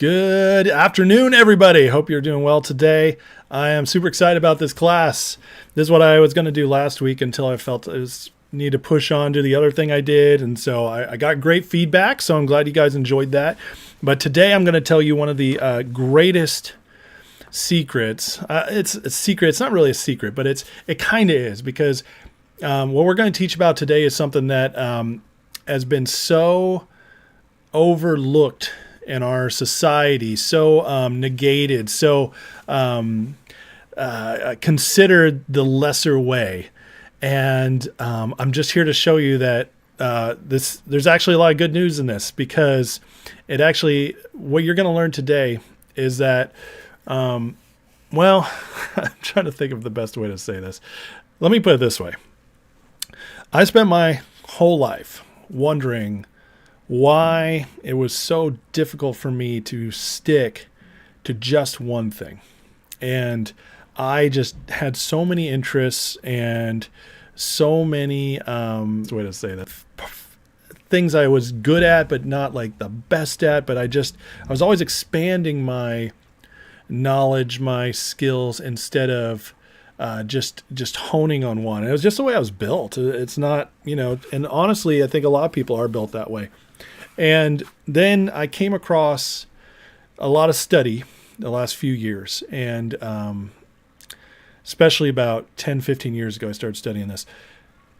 Good afternoon, everybody. Hope you're doing well today. I am super excited about this class. This is what I was going to do last week until I felt I need to push on to the other thing I did. And so I got great feedback, so I'm glad you guys enjoyed that. But today I'm going to tell you one of the greatest secrets. It's a secret. It's not really a secret, but it kind of is, because what we're going to teach about today is something that has been so overlooked in our society, so negated, so considered the lesser way. And I'm just here to show you that there's actually a lot of good news in this, because what you're going to learn today is that, I'm trying to think of the best way to say this. Let me put it this way. I spent my whole life wondering why it was so difficult for me to stick to just one thing. And I just had so many interests and so many, way to say that, things I was good at, but not like the best at, but I was always expanding my knowledge, my skills, instead of just honing on one. It was just the way I was built. It's not, and honestly, I think a lot of people are built that way. And then I came across a lot of study the last few years, and especially about 10, 15 years ago, I started studying this.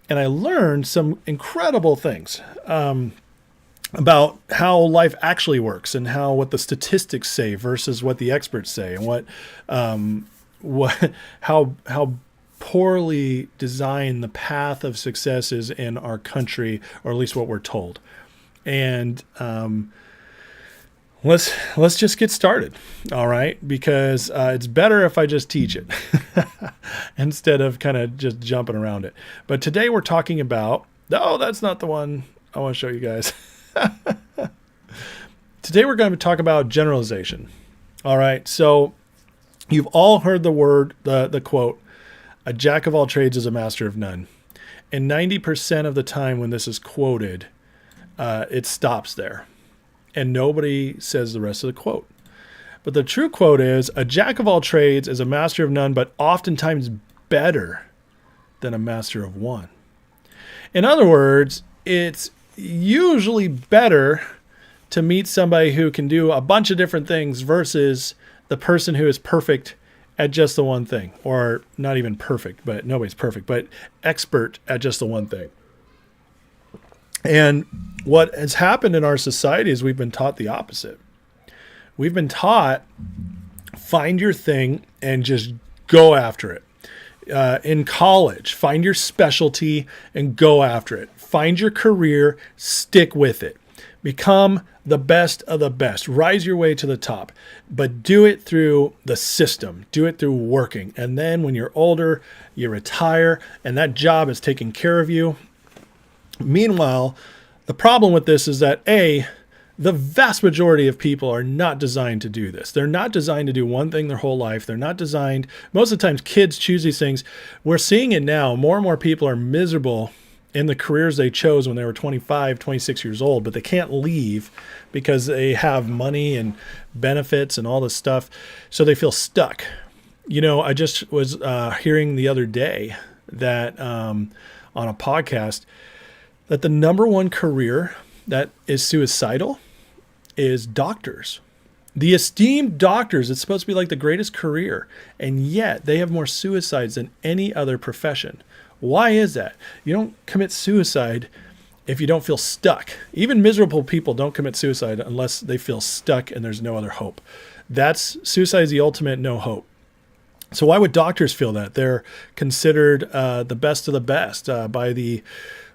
And I learned some incredible things about how life actually works, and what the statistics say versus what the experts say, and how poorly designed the path of success is in our country, or at least what we're told. And let's just get started, all right? Because it's better if I just teach it instead of kind of just jumping around it. But today we're talking about, that's not the one I want to show you guys. Today we're going to talk about generalization. All right, so you've all heard the quote, "A jack of all trades is a master of none." And 90% of the time when this is quoted, it stops there, and nobody says the rest of the quote. But the true quote is, "A jack of all trades is a master of none, but oftentimes better than a master of one." In other words, it's usually better to meet somebody who can do a bunch of different things versus the person who is perfect at just the one thing, or not even perfect, but nobody's perfect, but expert at just the one thing. And what has happened in our society is we've been taught the opposite. We've been taught, find your thing and just go after it. In college, find your specialty and go after it. Find your career, stick with it. Become the best of the best. Rise your way to the top. But do it through the system. Do it through working. And then when you're older, you retire, and that job is taking care of you. Meanwhile, the problem with this is that, the vast majority of people are not designed to do this. They're not designed to do one thing their whole life. They're not designed. Most of the times kids choose these things. We're seeing it now. More and more people are miserable in the careers they chose when they were 25, 26 years old, but they can't leave because they have money and benefits and all this stuff. So they feel stuck. I just was hearing the other day that on a podcast, that the number one career that is suicidal is doctors. The esteemed doctors, it's supposed to be like the greatest career, and yet they have more suicides than any other profession. Why is that? You don't commit suicide if you don't feel stuck. Even miserable people don't commit suicide unless they feel stuck and there's no other hope. Suicide is the ultimate no hope. So why would doctors feel that? They're considered the best of the best by the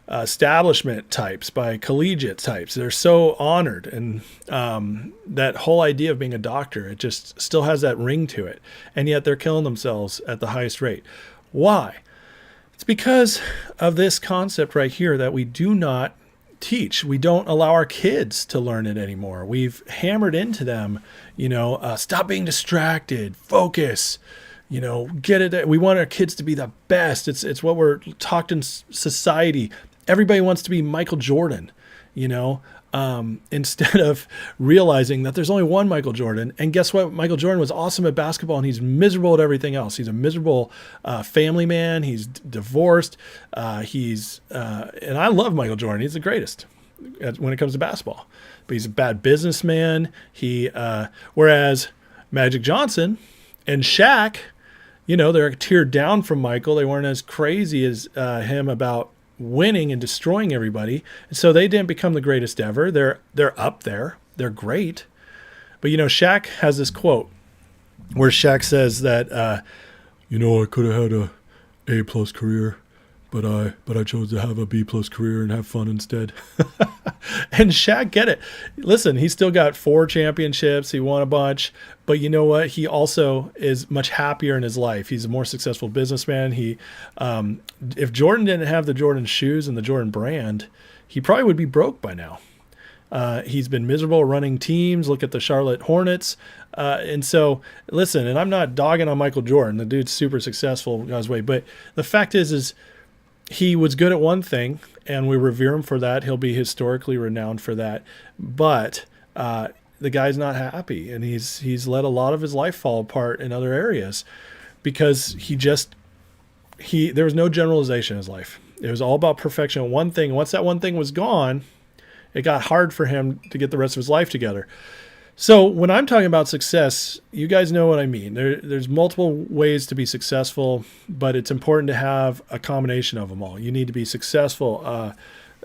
establishment types, by collegiate types. They're so honored, and that whole idea of being a doctor, it just still has that ring to it, and yet they're killing themselves at the highest rate. Why? It's because of this concept right here that we do not teach. We don't allow our kids to learn it anymore. We've hammered into them, stop being distracted, focus, get it. We want our kids to be the best. It's what we're taught in society. Everybody wants to be Michael Jordan, instead of realizing that there's only one Michael Jordan. And guess what? Michael Jordan was awesome at basketball, and he's miserable at everything else. He's a miserable family man. He's divorced. And I love Michael Jordan. He's the greatest when it comes to basketball. But he's a bad businessman. Whereas Magic Johnson and Shaq, they're a tier down from Michael. They weren't as crazy as him about winning and destroying everybody. And so they didn't become the greatest ever. They're up there. They're great. But Shaq has this quote where Shaq says that I could have had a A+ career, but I chose to have a B+ career and have fun instead. And Shaq get it. Listen, he's still got 4 championships. He won a bunch. But you know what? He also is much happier in his life. He's a more successful businessman. If Jordan didn't have the Jordan shoes and the Jordan brand, he probably would be broke by now. He's been miserable running teams. Look at the Charlotte Hornets. And so, listen, and I'm not dogging on Michael Jordan. The dude's super successful in his way. But the fact is he was good at one thing, and we revere him for that. He'll be historically renowned for that. But the guy's not happy, and he's let a lot of his life fall apart in other areas because there was no generalization in his life. It was all about perfection at one thing. And once that one thing was gone, it got hard for him to get the rest of his life together. So when I'm talking about success, you guys know what I mean. There's multiple ways to be successful, but it's important to have a combination of them all. You need to be successful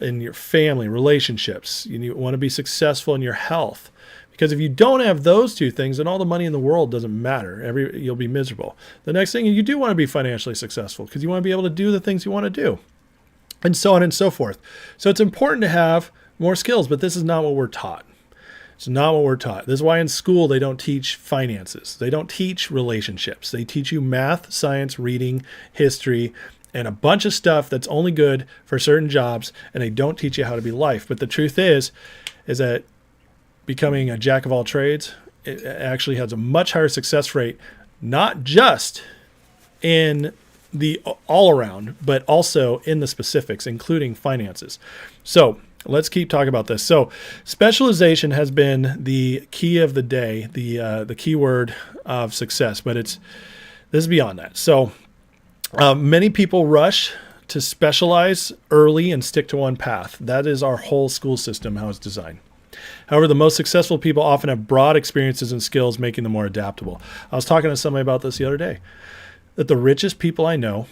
in your family, relationships. Want to be successful in your health. Because if you don't have those two things, then all the money in the world doesn't matter. You'll be miserable. The next thing, you do want to be financially successful because you want to be able to do the things you want to do, and so on and so forth. So it's important to have more skills, but this is not what we're taught. It's not what we're taught. This is why in school they don't teach finances. They don't teach relationships. They teach you math, science, reading, history, and a bunch of stuff that's only good for certain jobs, and they don't teach you how to be life. But the truth is that becoming a jack of all trades, it actually has a much higher success rate, not just in the all around, but also in the specifics, including finances. So let's keep talking about this. So specialization has been the key of the day, the key word of success, but this is beyond that. So many people rush to specialize early and stick to one path. That is our whole school system, how it's designed. However, the most successful people often have broad experiences and skills, making them more adaptable. I was talking to somebody about this the other day, that the richest people I know,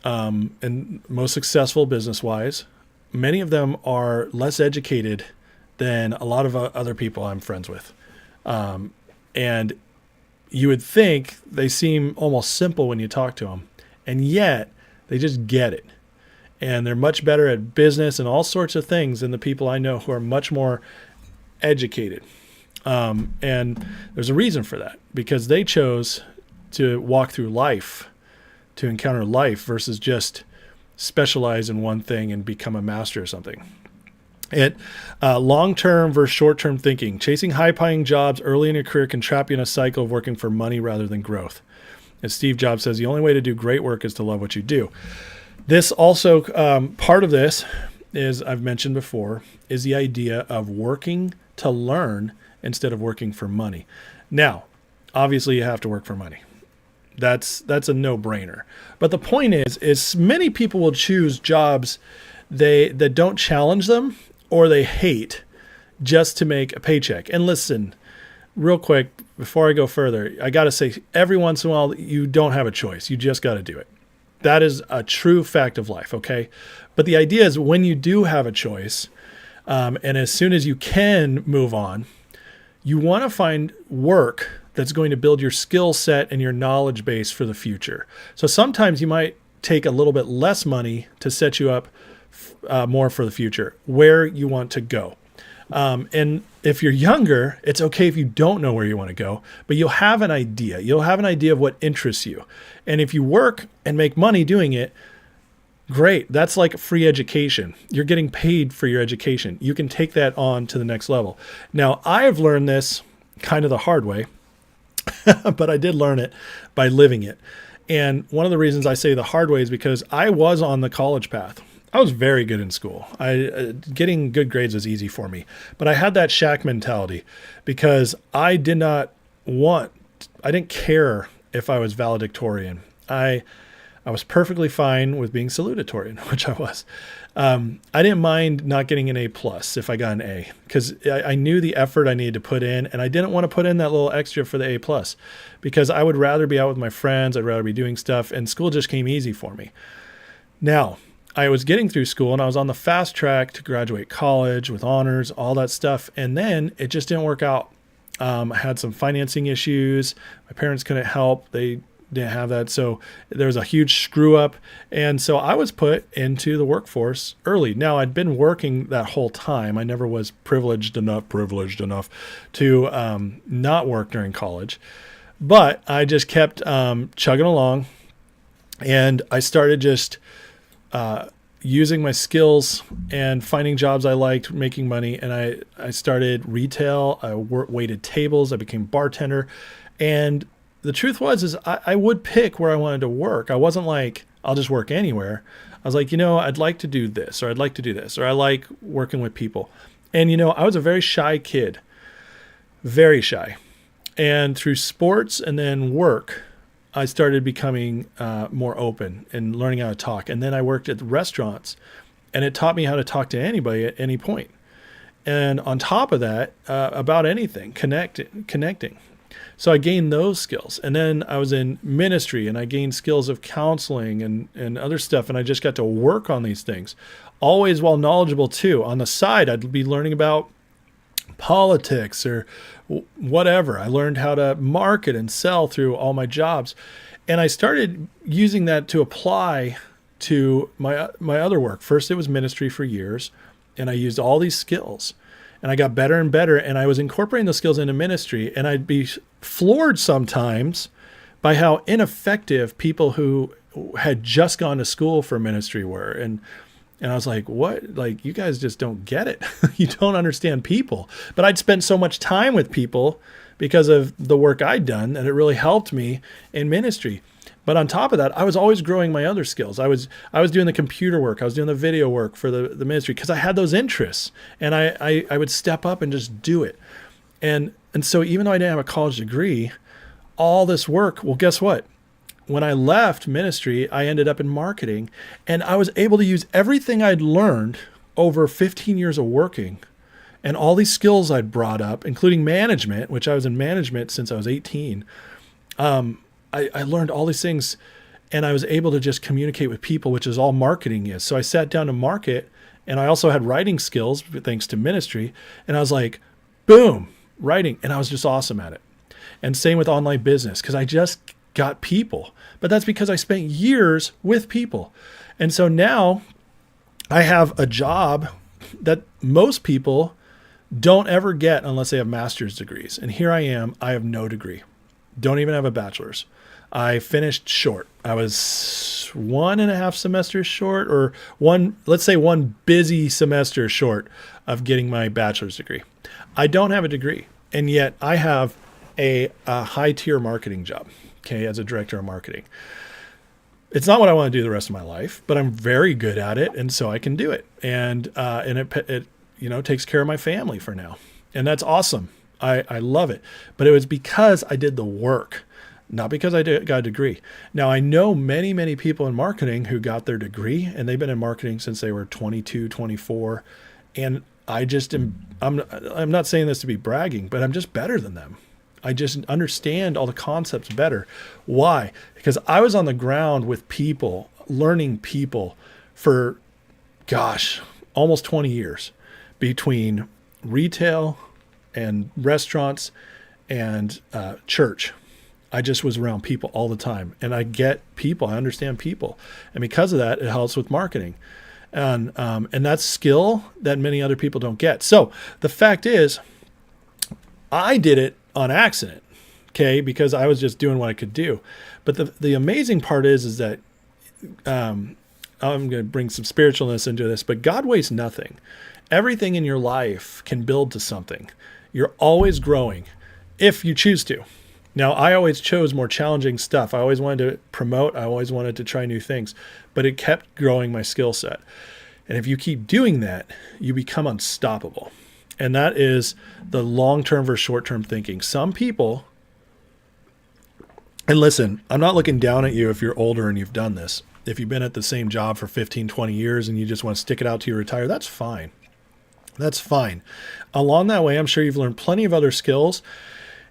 and most successful business-wise, many of them are less educated than a lot of other people I'm friends with. And you would think they seem almost simple when you talk to them, and yet they just get it. And they're much better at business and all sorts of things than the people I know who are much more educated. And there's a reason for that, because they chose to walk through life, to encounter life, versus just specialize in one thing and become a master of something. Long-term versus short-term thinking. Chasing high-paying jobs early in your career can trap you in a cycle of working for money rather than growth. As Steve Jobs says, the only way to do great work is to love what you do. This also, part of this is, I've mentioned before, is the idea of working to learn instead of working for money. Now, obviously you have to work for money. That's a no-brainer. But the point is many people will choose jobs that don't challenge them or they hate just to make a paycheck. And listen, real quick, before I go further, I got to say, every once in a while, you don't have a choice. You just got to do it. That is a true fact of life, okay? But the idea is when you do have a choice, and as soon as you can move on, you want to find work that's going to build your skill set and your knowledge base for the future. So sometimes you might take a little bit less money to set you up more for the future, where you want to go. And if you're younger, it's okay if you don't know where you want to go, but you'll have an idea. You'll have an idea of what interests you. And if you work and make money doing it, great. That's like free education. You're getting paid for your education. You can take that on to the next level. Now, I've learned this kind of the hard way, but I did learn it by living it. And one of the reasons I say the hard way is because I was on the college path. I was very good in school. Getting good grades was easy for me, but I had that shack mentality because I didn't care if I was valedictorian. I was perfectly fine with being salutatorian, which I was. I didn't mind not getting an A plus if I got an A because I knew the effort I needed to put in, and I didn't want to put in that little extra for the A plus because I would rather be out with my friends. I'd rather be doing stuff, and school just came easy for me. Now, I was getting through school and I was on the fast track to graduate college with honors, all that stuff. And then it just didn't work out. I had some financing issues. My parents couldn't help. They didn't have that. So there was a huge screw up. And so I was put into the workforce early. Now, I'd been working that whole time. I never was privileged enough to not work during college. But I just kept chugging along. And I started just using my skills and finding jobs I liked, making money. And I started retail. I waited tables. I became bartender. And the truth was I would pick where I wanted to work. I wasn't like, I'll just work anywhere. I was like, I'd like to do this, or I'd like to do this, or I like working with people. And, I was a very shy kid, very shy. And through sports and then work, I started becoming more open and learning how to talk. And then I worked at restaurants, and it taught me how to talk to anybody at any point. And on top of that, about anything, connecting. So I gained those skills. And then I was in ministry, and I gained skills of counseling and other stuff. And I just got to work on these things, always while knowledgeable too. On the side, I'd be learning about politics or whatever. I learned how to market and sell through all my jobs. And I started using that to apply to my other work. First, it was ministry for years, and I used all these skills. And I got better and better, and I was incorporating those skills into ministry. And I'd be floored sometimes by how ineffective people who had just gone to school for ministry were. And I was like, what? Like, you guys just don't get it. You don't understand people. But I'd spent so much time with people because of the work I'd done that it really helped me in ministry. But on top of that, I was always growing my other skills. I was doing the computer work. I was doing the video work for the ministry because I had those interests. And I would step up and just do it. And so even though I didn't have a college degree, all this work, well, guess what? When I left ministry, I ended up in marketing, and I was able to use everything I'd learned over 15 years of working and all these skills I'd brought up, including management, which I was in management since I was 18. I learned all these things, and I was able to just communicate with people, which is all marketing is. So I sat down to market, and I also had writing skills thanks to ministry. And I was like, boom, writing. And I was just awesome at it. And same with online business, because I just got people. But that's because I spent years with people. And so now I have a job that most people don't ever get unless they have master's degrees. And here I am, I have no degree. Don't even have a bachelor's. I finished short. I was 1.5 semesters short, or let's say one busy semester short of getting my bachelor's degree. I don't have a degree, and yet I have a high tier marketing job, okay, as a director of marketing. It's not what I want to do the rest of my life, but I'm very good at it, and so I can do it. And it takes care of my family for now, and that's awesome. I love it, but it was because I did the work, not because I got a degree. Now, I know many, many people in marketing who got their degree, and they've been in marketing since they were 22, 24. And I'm not saying this to be bragging, but I'm just better than them. I just understand all the concepts better. Why? Because I was on the ground with people, learning people for, almost 20 years between retail and restaurants and church. I just was around people all the time, and I get people. I understand people, and because of that, it helps with marketing, and that's skill that many other people don't get. So the fact is, I did it on accident, okay, because I was just doing what I could do. But the amazing part is that I'm going to bring some spiritualness into this, but God wastes nothing. Everything in your life can build to something. You're always growing if you choose to. Now, I always chose more challenging stuff. I always wanted to promote. I always wanted to try new things, but it kept growing my skill set. And if you keep doing that, you become unstoppable. And that is the long-term versus short-term thinking. Some people, and listen, I'm not looking down at you if you're older and you've done this. If you've been at the same job for 15, 20 years and you just want to stick it out till you retire, that's fine. That's fine. Along that way, I'm sure you've learned plenty of other skills.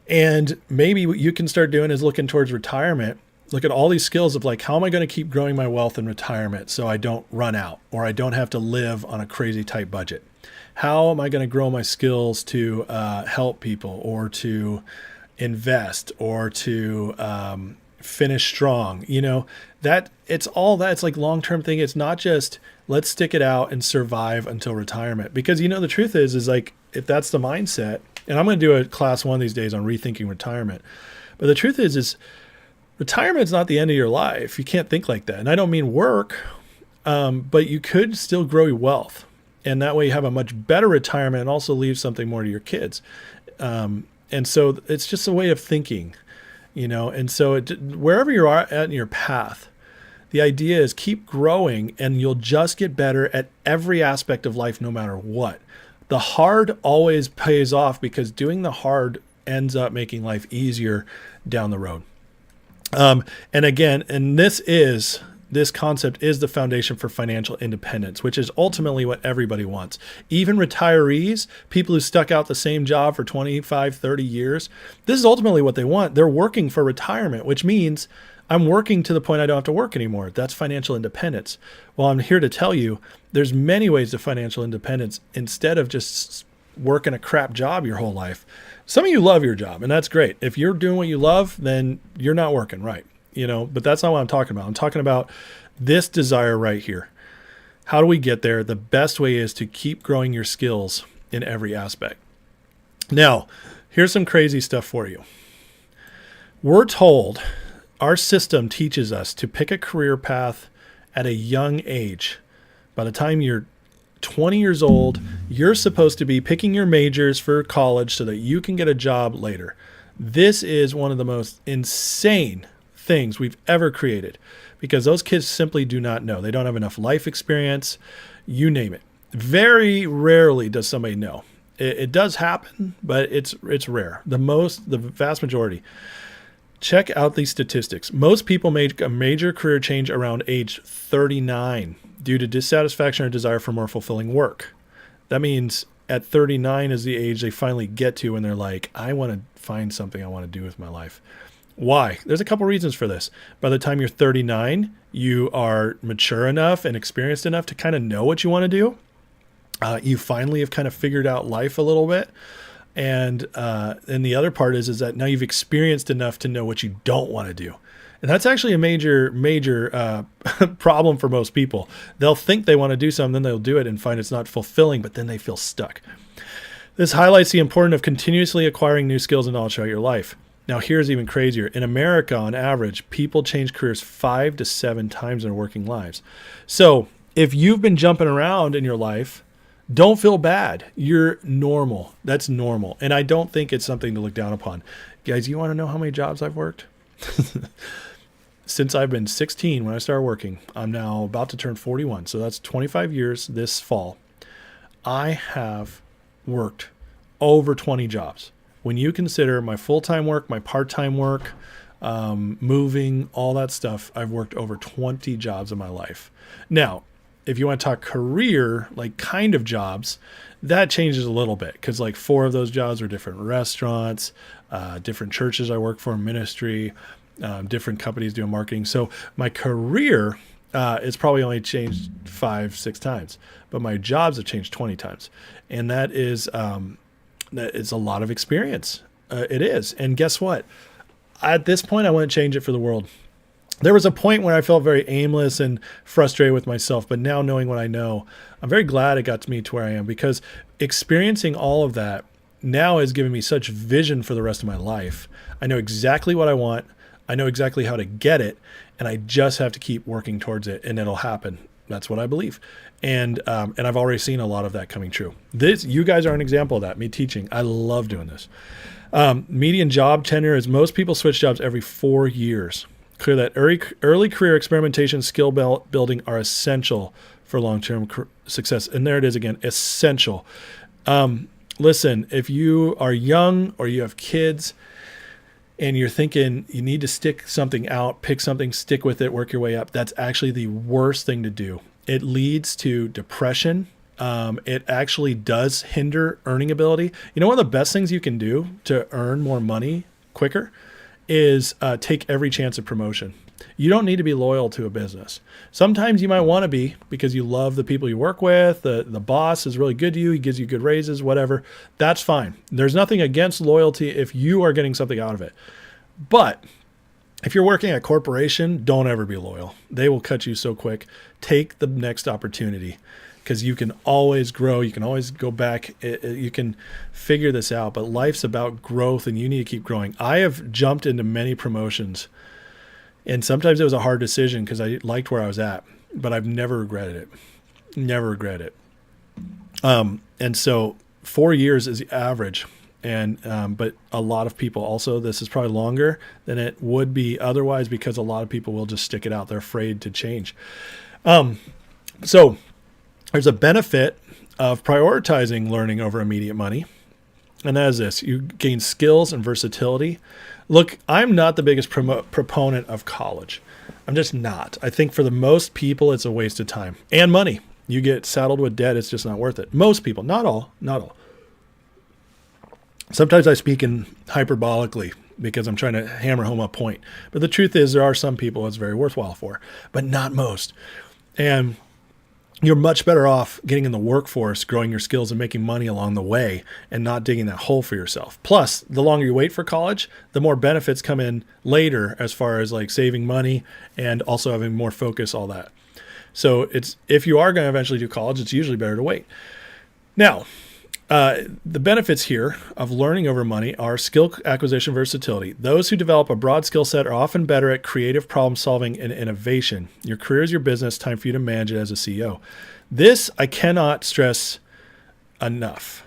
And maybe what you can start doing is looking towards retirement. Look at all these skills of like, how am I going to keep growing my wealth in retirement so I don't run out or I don't have to live on a crazy tight budget? How am I going to grow my skills to help people or to invest or to finish strong? You know, that it's all that. It's like long-term thing. It's not just let's stick it out and survive until retirement. Because, you know, the truth is like, if that's the mindset, and I'm going to do a class one these days on rethinking retirement. But the truth is retirement is not the end of your life. You can't think like that. And I don't mean work, but you could still grow your wealth. And that way you have a much better retirement and also leave something more to your kids. And so it's just a way of thinking, you know. And so wherever you are at in your path, the idea is keep growing and you'll just get better at every aspect of life no matter what. The hard always pays off because doing the hard ends up making life easier down the road. And again, and this concept is the foundation for financial independence, which is ultimately what everybody wants. Even retirees, people who stuck out the same job for 25, 30 years, this is ultimately what they want. They're working for retirement, which means I'm working to the point I don't have to work anymore. That's financial independence. Well, I'm here to tell you there's many ways to financial independence instead of just working a crap job your whole life. Some of you love your job, and that's great. If you're doing what you love, then you're not working right, you know, but that's not what I'm talking about. I'm talking about this desire right here. How do we get there? The best way is to keep growing your skills in every aspect. Now, here's some crazy stuff for you. We're told, our system teaches us to pick a career path at a young age. By the time you're 20 years old, you're supposed to be picking your majors for college so that you can get a job later. This is one of the most insane things we've ever created because those kids simply do not know. They don't have enough life experience, you name it. Very rarely does somebody know. It does happen, but it's rare. The vast majority. Check out these statistics. Most people make a major career change around age 39 due to dissatisfaction or desire for more fulfilling work. That means at 39 is the age they finally get to when they're like, I want to find something I want to do with my life. Why? There's a couple reasons for this. By the time you're 39, you are mature enough and experienced enough to kind of know what you want to do. You finally have kind of figured out life a little bit. And the other part is that now you've experienced enough to know what you don't want to do. And that's actually a major problem for most people. They'll think they want to do something, then they'll do it and find it's not fulfilling, but then they feel stuck. This highlights the importance of continuously acquiring new skills and knowledge throughout your life. Now, here's even crazier. In America, on average, people change careers 5 to 7 times in their working lives. So if you've been jumping around in your life, don't feel bad. You're normal. That's normal. And I don't think it's something to look down upon. Guys, you want to know how many jobs I've worked? Since I've been 16 when I started working, I'm now about to turn 41. So that's 25 years this fall. I have worked over 20 jobs. When you consider my full-time work, my part-time work, moving, all that stuff, I've worked over 20 jobs in my life. Now, if you want to talk career, like kind of jobs, that changes a little bit because like 4 of those jobs are different restaurants, different churches I work for, ministry, different companies doing marketing. So my career is probably only changed 5-6 times, but my jobs have changed 20 times. And that is a lot of experience. It is. And guess what? At this point, I wouldn't change it for the world. There was a point where I felt very aimless and frustrated with myself, but now knowing what I know, I'm very glad it got me to where I am because experiencing all of that now has given me such vision for the rest of my life. I know exactly what I want. I know exactly how to get it, and I just have to keep working towards it, and it'll happen. That's what I believe. And I've already seen a lot of that coming true. You guys are an example of that, me teaching. I love doing this. Median job tenure is most people switch jobs every 4 years. Clear that early career experimentation, skill building are essential for long-term success. And there it is again, essential. Listen, if you are young or you have kids and you're thinking you need to stick something out, pick something, stick with it, work your way up, that's actually the worst thing to do. It leads to depression. It actually does hinder earning ability. You know, one of the best things you can do to earn more money quicker is take every chance of promotion. You don't need to be loyal to a business. Sometimes you might want to be because you love the people you work with. The boss is really good to you. He gives you good raises, whatever. That's fine. There's nothing against loyalty if you are getting something out of it. But if you're working at a corporation, don't ever be loyal. They will cut you so quick. Take the next opportunity because you can always grow. You can always go back. You can figure this out. But life's about growth and you need to keep growing. I have jumped into many promotions. And sometimes it was a hard decision because I liked where I was at, but I've never regretted it. Never regret it. And so 4 years is the average. And but a lot of people also, this is probably longer than it would be otherwise because a lot of people will just stick it out. They're afraid to change. So there's a benefit of prioritizing learning over immediate money. And that is this. You gain skills and versatility. Look, I'm not the biggest proponent of college. I'm just not. I think for the most people, it's a waste of time and money. You get saddled with debt. It's just not worth it. Most people, not all. Sometimes I speak in hyperbolically because I'm trying to hammer home a point. But the truth is there are some people it's very worthwhile for, but not most. And you're much better off getting in the workforce, growing your skills and making money along the way and not digging that hole for yourself. Plus, the longer you wait for college, the more benefits come in later as far as like saving money and also having more focus, all that. So if you are going to eventually do college, it's usually better to wait. Now, the benefits here of learning over money are skill acquisition versatility. Those who develop a broad skill set are often better at creative problem solving and innovation. Your career is your business. Time for you to manage it as a CEO. This I cannot stress enough.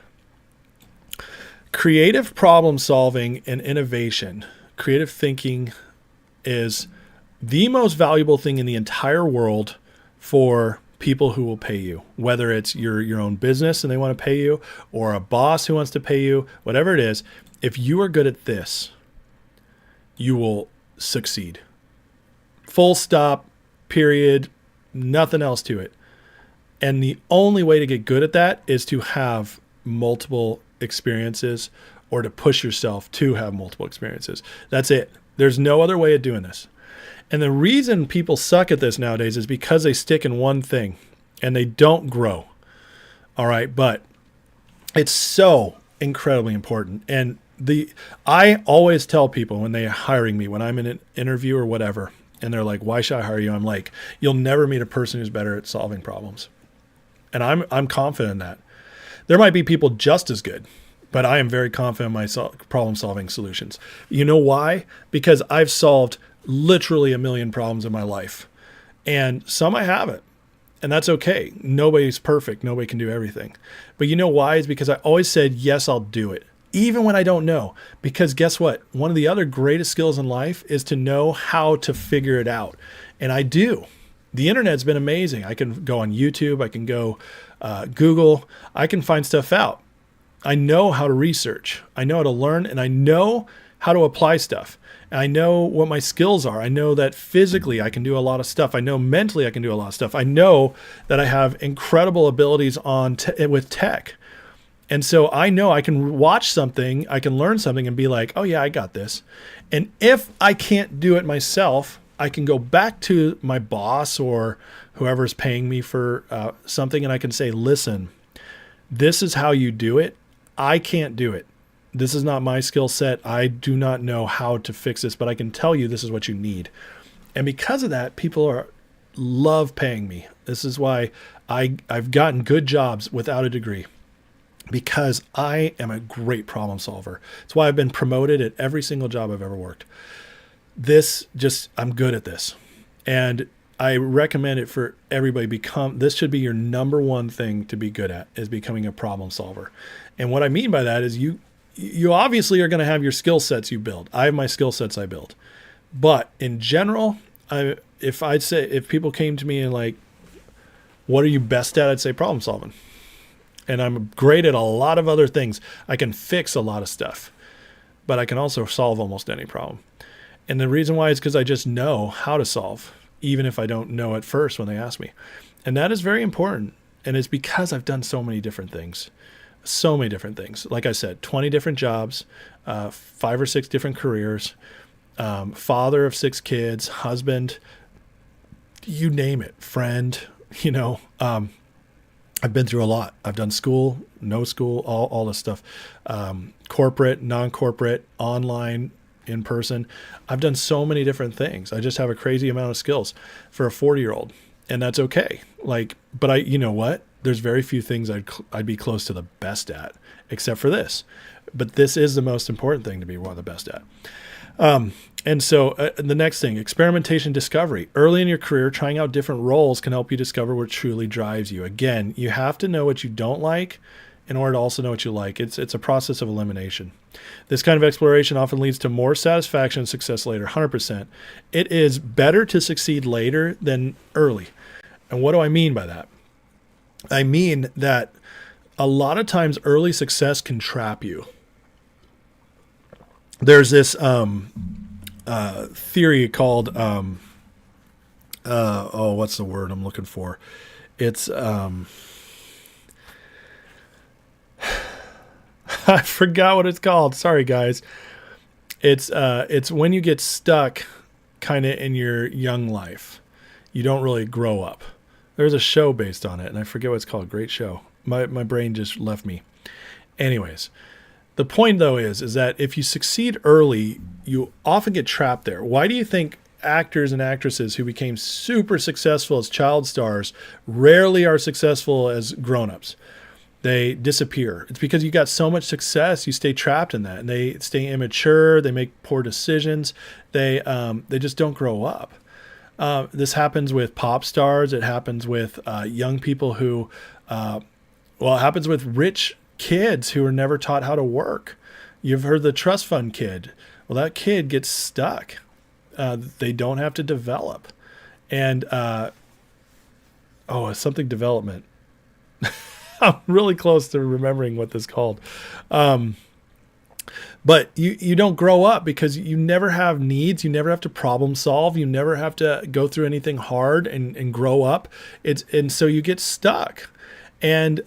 Creative problem solving and innovation, creative thinking is the most valuable thing in the entire world for people who will pay you, whether it's your own business and they want to pay you or a boss who wants to pay you, whatever it is. If you are good at this, you will succeed. Full stop, period, nothing else to it. And the only way to get good at that is to have multiple experiences or to push yourself to have multiple experiences. That's it. There's no other way of doing this. And the reason people suck at this nowadays is because they stick in one thing and they don't grow. All right. But it's so incredibly important. And I always tell people when they're hiring me, when I'm in an interview or whatever, and they're like, why should I hire you? I'm like, you'll never meet a person who's better at solving problems. And I'm confident in that. There might be people just as good, but I am very confident in my problem solving solutions. You know why? Because I've solved literally 1 million problems in my life. And some I haven't. And that's okay. Nobody's perfect. Nobody can do everything. But you know why? It's because I always said, yes, I'll do it. Even when I don't know. Because guess what? One of the other greatest skills in life is to know how to figure it out. And I do. The internet's been amazing. I can go on YouTube. I can go Google. I can find stuff out. I know how to research. I know how to learn. And I know how to apply stuff. I know what my skills are. I know that physically I can do a lot of stuff. I know mentally I can do a lot of stuff. I know that I have incredible abilities with tech. And so I know I can watch something, I can learn something and be like, oh yeah, I got this. And if I can't do it myself, I can go back to my boss or whoever's paying me for something and I can say, listen, this is how you do it. I can't do it. This is not my skill set. I do not know how to fix this, but I can tell you this is what you need. And because of that, people love paying me. This is why I've gotten good jobs without a degree, because I am a great problem solver. It's why I've been promoted at every single job I've ever worked. I'm good at this. And I recommend it for everybody. This should be your number one thing to be good at, is becoming a problem solver. And what I mean by that is you obviously are going to have your skill sets you build. I have my skill sets I build. But in general, if people came to me and like, What are you best at? I'd say problem solving. And I'm great at a lot of other things. I can fix a lot of stuff, but I can also solve almost any problem. And the reason why is because I just know how to solve, even if I don't know at first when they ask me. And that is very important. And it's because I've done so many different things. So many different things. Like I said, 20 different jobs, 5 or 6 different careers, father of 6 kids, husband, you name it, friend, I've been through a lot. I've done school, no school, all this stuff, corporate, non-corporate, online, in person. I've done so many different things. I just have a crazy amount of skills for a 40-year-old, and that's okay. But you know what? There's very few things I'd be close to the best at, except for this. But this is the most important thing to be one of the best at. And so the next thing, experimentation, discovery. Early in your career, trying out different roles can help you discover what truly drives you. Again, you have to know what you don't like in order to also know what you like. It's a process of elimination. This kind of exploration often leads to more satisfaction and success later, 100%. It is better to succeed later than early. And what do I mean by that? I mean that a lot of times early success can trap you. There's this theory called, what's the word I'm looking for? It's, I forgot what it's called. Sorry, guys. It's when you get stuck kind of in your young life. You don't really grow up. There's a show based on it, and I forget what it's called. Great show. My brain just left me. Anyways, the point, though, is that if you succeed early, you often get trapped there. Why do you think actors and actresses who became super successful as child stars rarely are successful as grown-ups? They disappear. It's because you got so much success, you stay trapped in that, and they stay immature. They make poor decisions. They just don't grow up. This happens with pop stars. It happens with young people who, it happens with rich kids who are never taught how to work. You've heard the trust fund kid. Well, that kid gets stuck. They don't have to develop. And, it's something development. I'm really close to remembering what this is called. But you don't grow up because you never have needs. You never have to problem solve. You never have to go through anything hard and grow up. And so you get stuck. And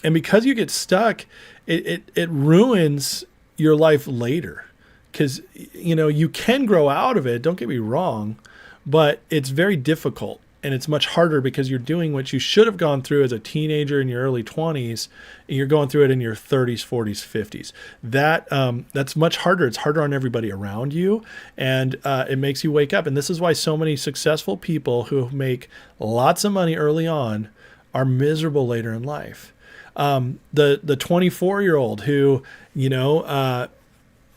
because you get stuck, it ruins your life later. Because, you can grow out of it. Don't get me wrong. But it's very difficult. And it's much harder because you're doing what you should have gone through as a teenager in your early 20s, and you're going through it in your 30s, 40s, 50s. That's much harder. It's harder on everybody around you, and it makes you wake up. And this is why so many successful people who make lots of money early on are miserable later in life. The 24-year-old who,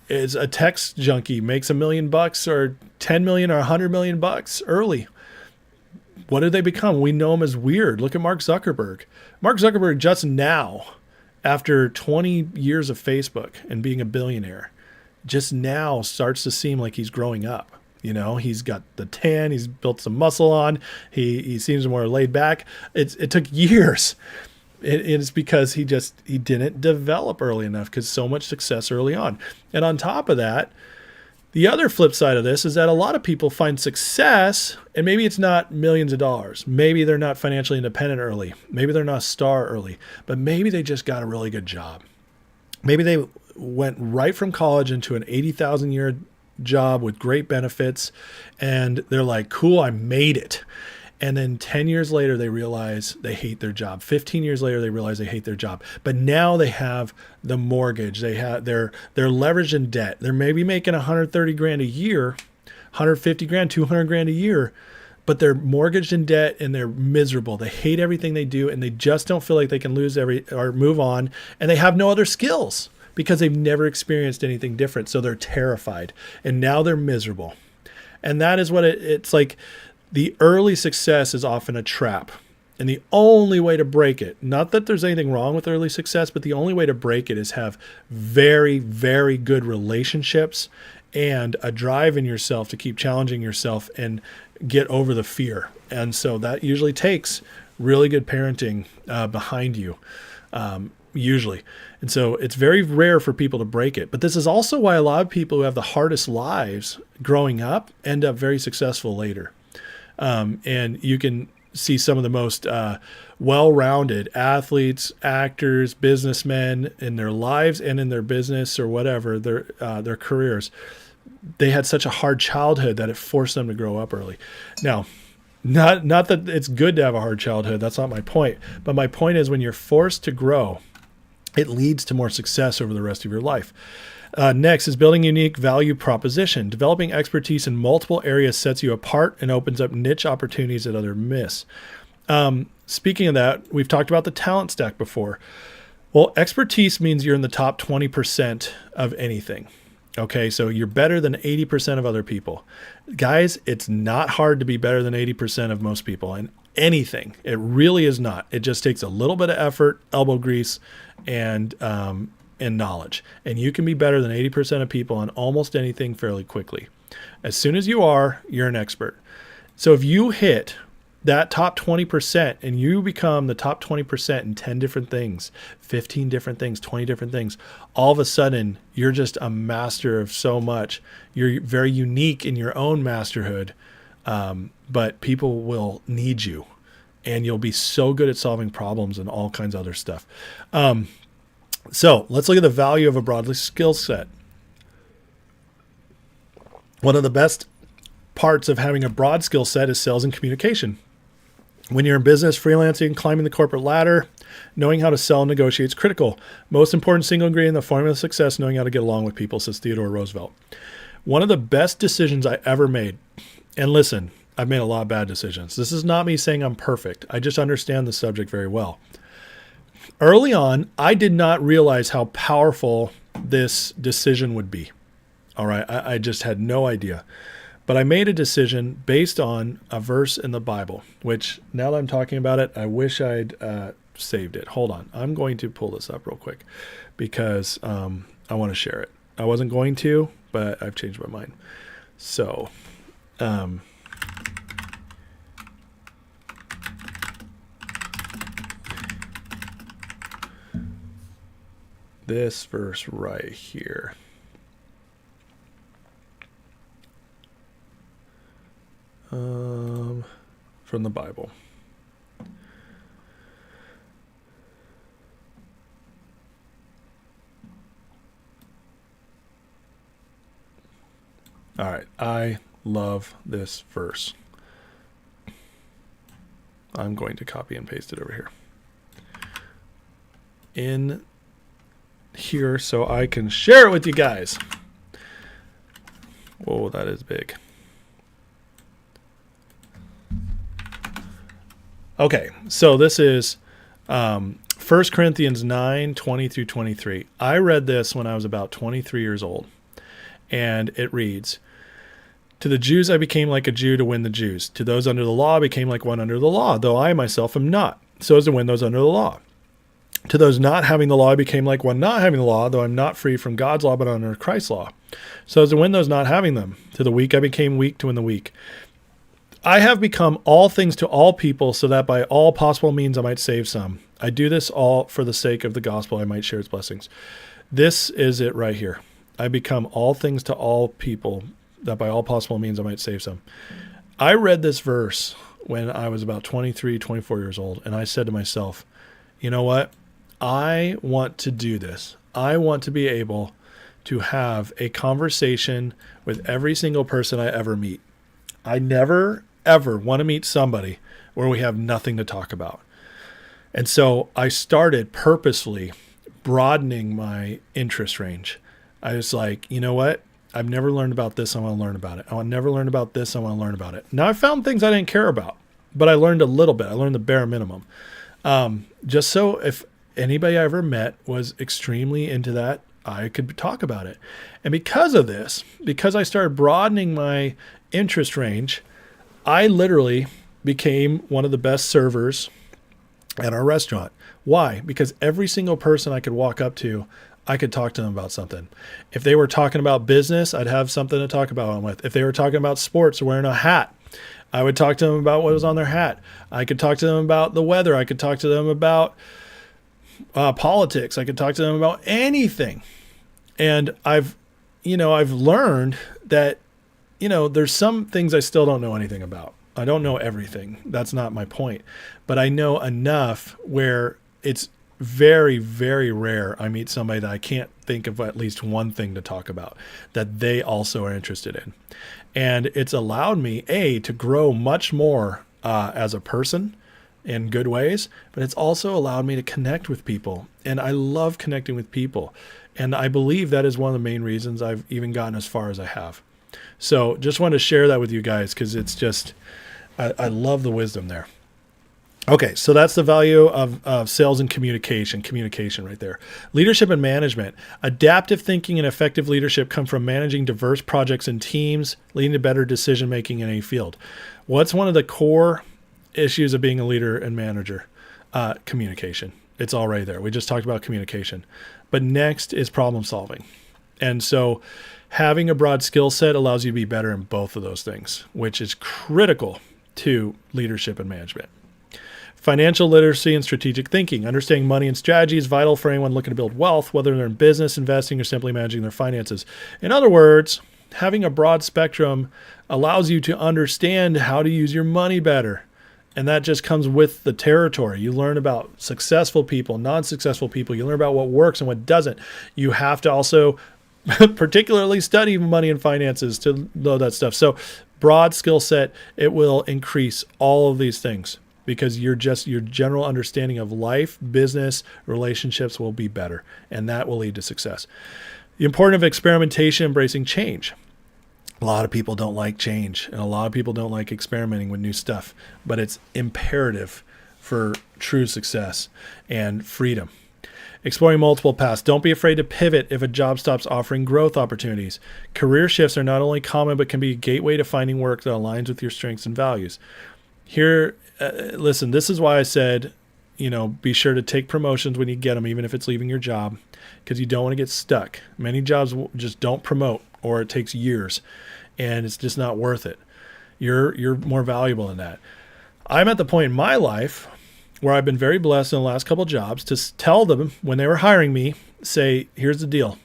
is a text junkie, makes $1 million or 10 million or 100 million bucks early. What did they become? We know him as weird. Look at Mark Zuckerberg. Mark Zuckerberg just now, after 20 years of Facebook and being a billionaire, just now starts to seem like he's growing up. He's got the tan. He's built some muscle on. He seems more laid back. It took years. It's because he didn't develop early enough because so much success early on. And on top of that, the other flip side of this is that a lot of people find success, and maybe it's not millions of dollars. Maybe they're not financially independent early. Maybe they're not a star early, but maybe they just got a really good job. Maybe they went right from college into an 80,000 a year job with great benefits, and they're like, cool, I made it. And then 10 years later, they realize they hate their job. 15 years later, they realize they hate their job. But now they have the mortgage. They're leveraged in debt. They're maybe making 130 grand a year, 150 grand, 200 grand a year, but they're mortgaged in debt and they're miserable. They hate everything they do, and they just don't feel like they can move on. And they have no other skills because they've never experienced anything different. So they're terrified, and now they're miserable. And that is what it's like. The early success is often a trap. And the only way to break it, not that there's anything wrong with early success, but the only way to break it is have very, very good relationships and a drive in yourself to keep challenging yourself and get over the fear. And so that usually takes really good parenting behind you, usually. And so it's very rare for people to break it. But this is also why a lot of people who have the hardest lives growing up end up very successful later. And you can see some of the most well-rounded athletes, actors, businessmen in their lives and in their business or whatever, their careers. They had such a hard childhood that it forced them to grow up early. Now, not that it's good to have a hard childhood. That's not my point. But my point is when you're forced to grow, it leads to more success over the rest of your life. Next is building a unique value proposition. Developing expertise in multiple areas sets you apart and opens up niche opportunities that others miss. Speaking of that, we've talked about the talent stack before. Well, expertise means you're in the top 20% of anything. Okay, so you're better than 80% of other people. Guys, it's not hard to be better than 80% of most people in anything. It really is not. It just takes a little bit of effort, elbow grease, and knowledge. And you can be better than 80% of people on almost anything fairly quickly. As soon as you are, you're an expert. So if you hit that top 20% and you become the top 20% in 10 different things, 15 different things, 20 different things, all of a sudden you're just a master of so much. You're very unique in your own masterhood, but people will need you and you'll be so good at solving problems and all kinds of other stuff. So let's look at the value of a broad skill set. One of the best parts of having a broad skill set is sales and communication. When you're in business, freelancing, climbing the corporate ladder, knowing how to sell and negotiate is critical. Most important single ingredient in the formula of success, knowing how to get along with people, says Theodore Roosevelt. One of the best decisions I ever made, and listen, I've made a lot of bad decisions. This is not me saying I'm perfect. I just understand the subject very well. Early on, I did not realize how powerful this decision would be. All right, I just had no idea. But I made a decision based on a verse in the Bible, which now that I'm talking about it, I wish I'd saved it. Hold on. I'm going to pull this up real quick because I want to share it. I wasn't going to, but I've changed my mind. So, this verse right here. From the Bible. All right. I love this verse. I'm going to copy and paste it over here. In here so I can share it with you guys. Whoa, that is big. Okay, so this is 1 Corinthians 9, 20 through 23. I read this when I was about 23 years old, and it reads, "To the Jews I became like a Jew to win the Jews. To those under the law I became like one under the law, though I myself am not, so as to win those under the law. To those not having the law I became like one not having the law, though I'm not free from God's law but under Christ's law, so as to win those not having them. To the weak I became weak to win the weak. I have become all things to all people so that by all possible means I might save some. I do this all for the sake of the gospel, I might share its blessings." This is it right here. I become all things to all people that by all possible means I might save some. I read this verse when I was about 23, 24 years old, and I said to myself, you know what? I want to do this. I want to be able to have a conversation with every single person I ever meet. I never, ever want to meet somebody where we have nothing to talk about. And so I started purposefully broadening my interest range. I was like, you know what? I've never learned about this. I want to learn about it. I never learned about this. I want to learn about it. Now I found things I didn't care about, but I learned a little bit. I learned the bare minimum. Just so if anybody I ever met was extremely into that, I could talk about it. And because of this, because I started broadening my interest range, I literally became one of the best servers at our restaurant. Why? Because every single person I could walk up to, I could talk to them about something. If they were talking about business, I'd have something to talk about them with. If they were talking about sports or wearing a hat, I would talk to them about what was on their hat. I could talk to them about the weather. I could talk to them about politics. I could talk to them about anything. And I've learned that, there's some things I still don't know anything about. I don't know everything. That's not my point. But I know enough where it's very, very rare I meet somebody that I can't think of at least one thing to talk about that they also are interested in. And it's allowed me, to grow much more as a person in good ways, but it's also allowed me to connect with people. And I love connecting with people. And I believe that is one of the main reasons I've even gotten as far as I have. So just wanted to share that with you guys because it's just, I love the wisdom there. Okay, so that's the value of sales and communication right there. Leadership and management. Adaptive thinking and effective leadership come from managing diverse projects and teams, leading to better decision-making in any field. What's one of the core issues of being a leader and manager? Communication. It's already there. We just talked about communication. But next is problem solving. And so having a broad skill set allows you to be better in both of those things, which is critical to leadership and management. Financial literacy and strategic thinking. Understanding money and strategy is vital for anyone looking to build wealth, whether they're in business, investing, or simply managing their finances. In other words, having a broad spectrum allows you to understand how to use your money better. And that just comes with the territory. You learn about successful people, non-successful people. You learn about what works and what doesn't. You have to also particularly study money and finances to know that stuff. So broad skill set, it will increase all of these things because your general understanding of life, business, relationships will be better. And that will lead to success. The importance of experimentation, embracing change. A lot of people don't like change, and a lot of people don't like experimenting with new stuff, but it's imperative for true success and freedom. Exploring multiple paths. Don't be afraid to pivot if a job stops offering growth opportunities. Career shifts are not only common, but can be a gateway to finding work that aligns with your strengths and values. Here, listen, this is why I said, be sure to take promotions when you get them, even if it's leaving your job, because you don't want to get stuck. Many jobs just don't promote, or it takes years, and it's just not worth it. You're more valuable than that. I'm at the point in my life where I've been very blessed in the last couple of jobs to tell them when they were hiring me, say, here's the deal.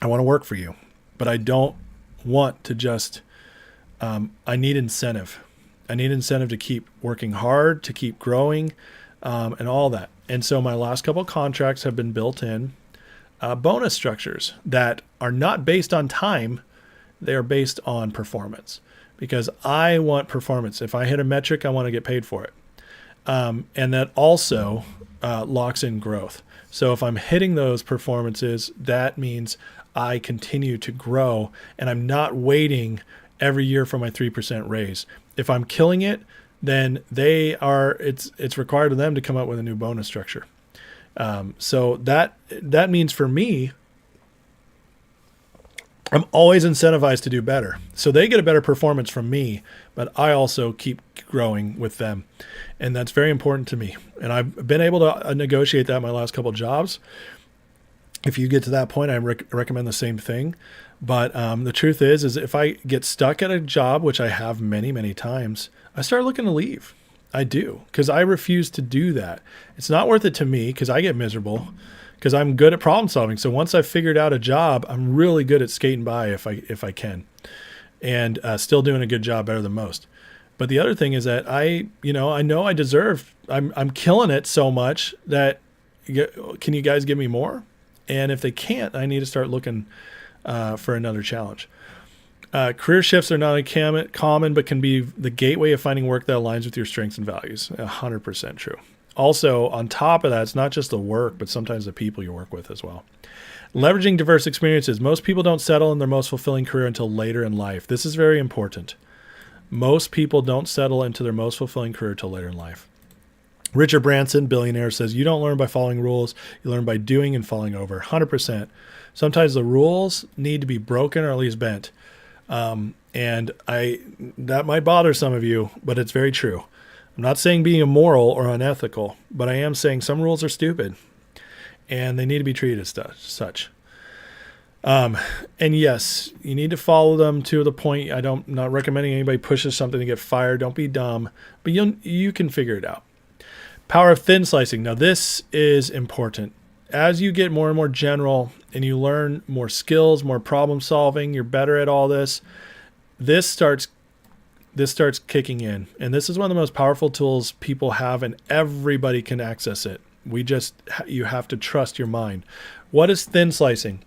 I want to work for you, but I don't want to just, I need incentive. I need incentive to keep working hard, to keep growing, and all that. And so my last couple of contracts have been built in bonus structures that are not based on time. They are based on performance because I want performance. If I hit a metric, I want to get paid for it. And that also locks in growth. So if I'm hitting those performances, that means I continue to grow and I'm not waiting every year for my 3% raise. If I'm killing it, then it's required of them to come up with a new bonus structure. So that means for me, I'm always incentivized to do better. So they get a better performance from me, but I also keep growing with them. And that's very important to me. And I've been able to negotiate that in my last couple of jobs. If you get to that point, I recommend the same thing. But the truth is if I get stuck at a job, which I have many, many times, I start looking to leave. I do, because I refuse to do that. It's not worth it to me because I get miserable because I'm good at problem solving. So once I've figured out a job, I'm really good at skating by if I can, and still doing a good job, better than most. But the other thing is that I know I deserve. I'm killing it so much that can you guys give me more? And if they can't, I need to start looking for another challenge. Career shifts are not common, but can be the gateway of finding work that aligns with your strengths and values. 100% true. Also, on top of that, it's not just the work, but sometimes the people you work with as well. Leveraging diverse experiences. Most people don't settle in their most fulfilling career until later in life. This is very important. Most people don't settle into their most fulfilling career until later in life. Richard Branson, billionaire, says, you don't learn by following rules. You learn by doing and falling over. 100%. Sometimes the rules need to be broken or at least bent. And that might bother some of you, but it's very true. I'm not saying being immoral or unethical, but I am saying some rules are stupid and they need to be treated as such. And yes, you need to follow them to the point. Not recommending anybody pushes something to get fired. Don't be dumb, but you can figure it out. Power of thin slicing. Now this is important. As you get more and more general and you learn more skills, more problem solving, you're better at all this. This starts kicking in. And this is one of the most powerful tools people have, and everybody can access it. You have to trust your mind. What is thin slicing?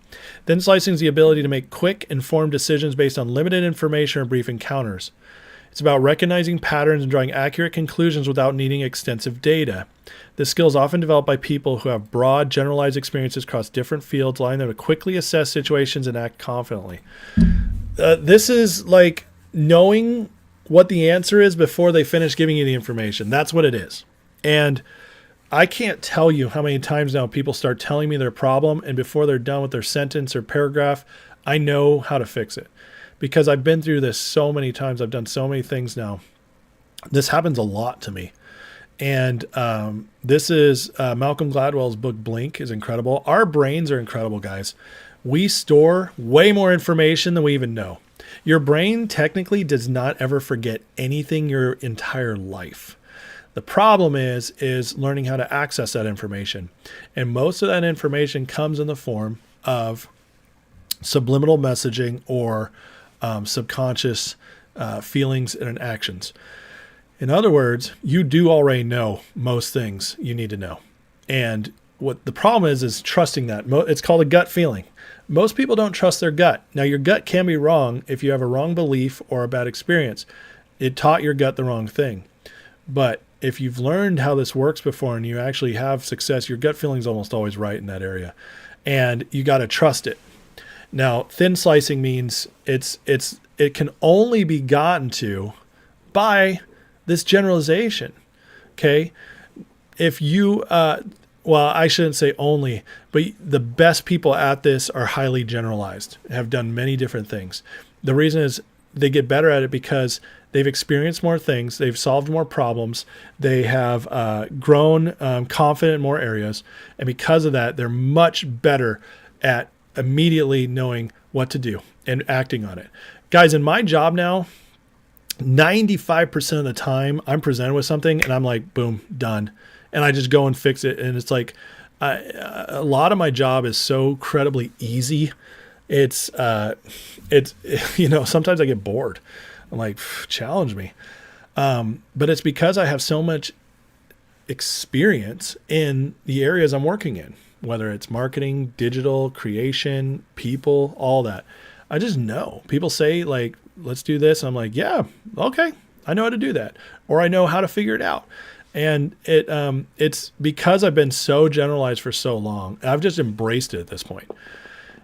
Thin slicing is the ability to make quick, informed decisions based on limited information or brief encounters. It's about recognizing patterns and drawing accurate conclusions without needing extensive data. This skill is often developed by people who have broad, generalized experiences across different fields, allowing them to quickly assess situations and act confidently. This is like knowing what the answer is before they finish giving you the information. That's what it is. And I can't tell you how many times now people start telling me their problem, and before they're done with their sentence or paragraph, I know how to fix it. Because I've been through this so many times. I've done so many things now. This happens a lot to me. And this is Malcolm Gladwell's book, Blink, is incredible. Our brains are incredible, guys. We store way more information than we even know. Your brain technically does not ever forget anything your entire life. The problem is learning how to access that information. And most of that information comes in the form of subliminal messaging or subconscious feelings and actions. In other words, you do already know most things you need to know. And what the problem is trusting that. It's called a gut feeling. Most people don't trust their gut. Now, your gut can be wrong if you have a wrong belief or a bad experience. It taught your gut the wrong thing. But if you've learned how this works before and you actually have success, your gut feeling is almost always right in that area. And you got to trust it. Now, thin slicing means it can only be gotten to by this generalization. Okay? If you, well, I shouldn't say only, but the best people at this are highly generalized, have done many different things. The reason is they get better at it because they've experienced more things, they've solved more problems, they have grown confident in more areas, and because of that, they're much better at immediately knowing what to do and acting on it. Guys, in my job now, 95% of the time I'm presented with something and I'm like, boom, done. And I just go and fix it. And it's like, a lot of my job is so incredibly easy. It's sometimes I get bored. I'm like, challenge me. But it's because I have so much experience in the areas I'm working in, whether it's marketing, digital, creation, people, all that. I just know. People say like, let's do this. I'm like, yeah, okay. I know how to do that. Or I know how to figure it out. And it's because I've been so generalized for so long. I've just embraced it at this point.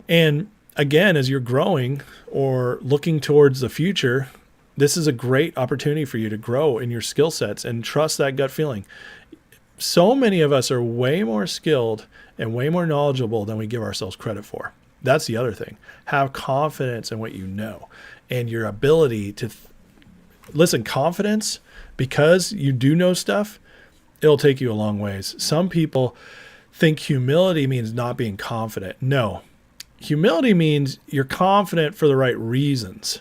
And again, as you're growing or looking towards the future, this is a great opportunity for you to grow in your skill sets and trust that gut feeling. So many of us are way more skilled and way more knowledgeable than we give ourselves credit for. That's the other thing. Have confidence in what you know and your ability to listen. Confidence, because you do know stuff, it'll take you a long ways. Some people think humility means not being confident. No, humility means you're confident for the right reasons.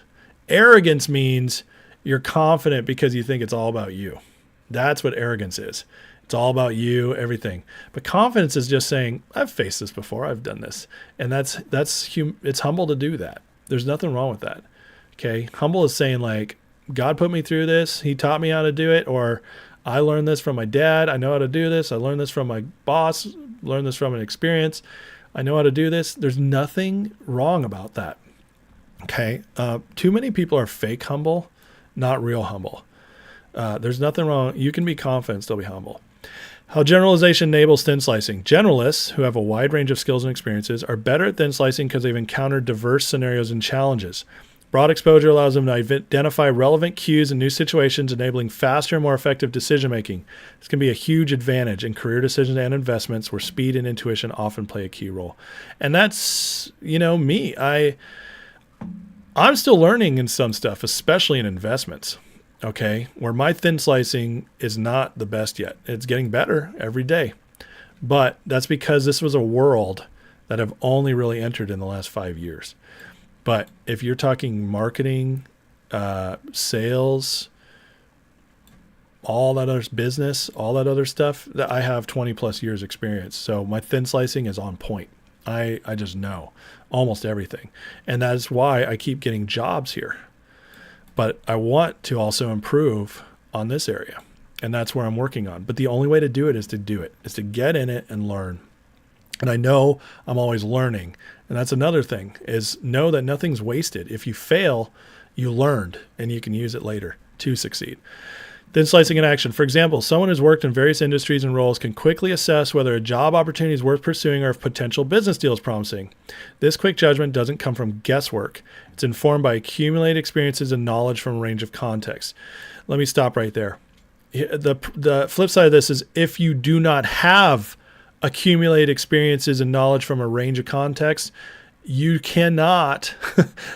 Arrogance means you're confident because you think it's all about you. That's what arrogance is. It's all about you, everything. But confidence is just saying, I've faced this before, I've done this. And it's humble to do that. There's nothing wrong with that. Okay? Humble is saying like, God put me through this. He taught me how to do it. Or I learned this from my dad. I know how to do this. I learned this from my boss. Learned this from an experience. I know how to do this. There's nothing wrong about that. Okay? Too many people are fake humble, not real humble. There's nothing wrong. You can be confident, still be humble. How generalization enables thin slicing. Generalists who have a wide range of skills and experiences are better at thin slicing because they've encountered diverse scenarios and challenges. Broad exposure allows them to identify relevant cues in new situations, enabling faster and more effective decision-making. This can be a huge advantage in career decisions and investments where speed and intuition often play a key role. And that's, me. I'm still learning in some stuff, especially in investments. Okay, where my thin slicing is not the best yet. It's getting better every day. But that's because this was a world that have only really entered in the last 5 years. But if you're talking marketing, sales, all that other business, all that other stuff, that I have 20 plus years experience. So my thin slicing is on point. I just know almost everything. And that's why I keep getting jobs here. But I want to also improve on this area. And that's where I'm working on. But the only way to do it is to get in it and learn. And I know I'm always learning. And that's another thing, is know that nothing's wasted. If you fail, you learned and you can use it later to succeed. Then slicing in action. For example, someone who's worked in various industries and roles can quickly assess whether a job opportunity is worth pursuing or if potential business deal is promising. This quick judgment doesn't come from guesswork. It's informed by accumulated experiences and knowledge from a range of contexts. Let me stop right there. The flip side of this is if you do not have accumulated experiences and knowledge from a range of contexts, you cannot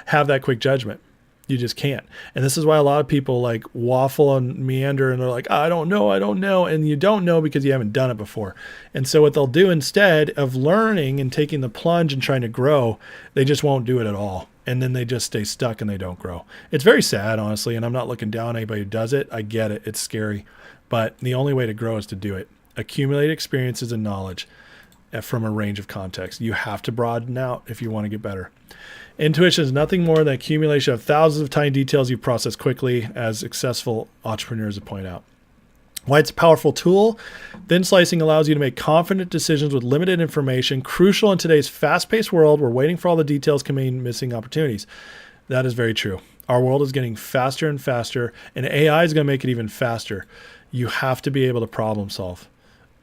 have that quick judgment. You just can't. And this is why a lot of people like waffle and meander and they're like, I don't know. And you don't know because you haven't done it before. And so what they'll do instead of learning and taking the plunge and trying to grow, they just won't do it at all. And then they just stay stuck and they don't grow. It's very sad, honestly. And I'm not looking down on anybody who does it. I get it. It's scary. But the only way to grow is to do it. Accumulate experiences and knowledge from a range of contexts. You have to broaden out if you want to get better. Intuition is nothing more than accumulation of thousands of tiny details you process quickly, as successful entrepreneurs have pointed out. Why it's a powerful tool? Thin slicing allows you to make confident decisions with limited information, crucial in today's fast-paced world where waiting for all the details can mean missing opportunities. That is very true. Our world is getting faster and faster, and AI is going to make it even faster. You have to be able to problem solve.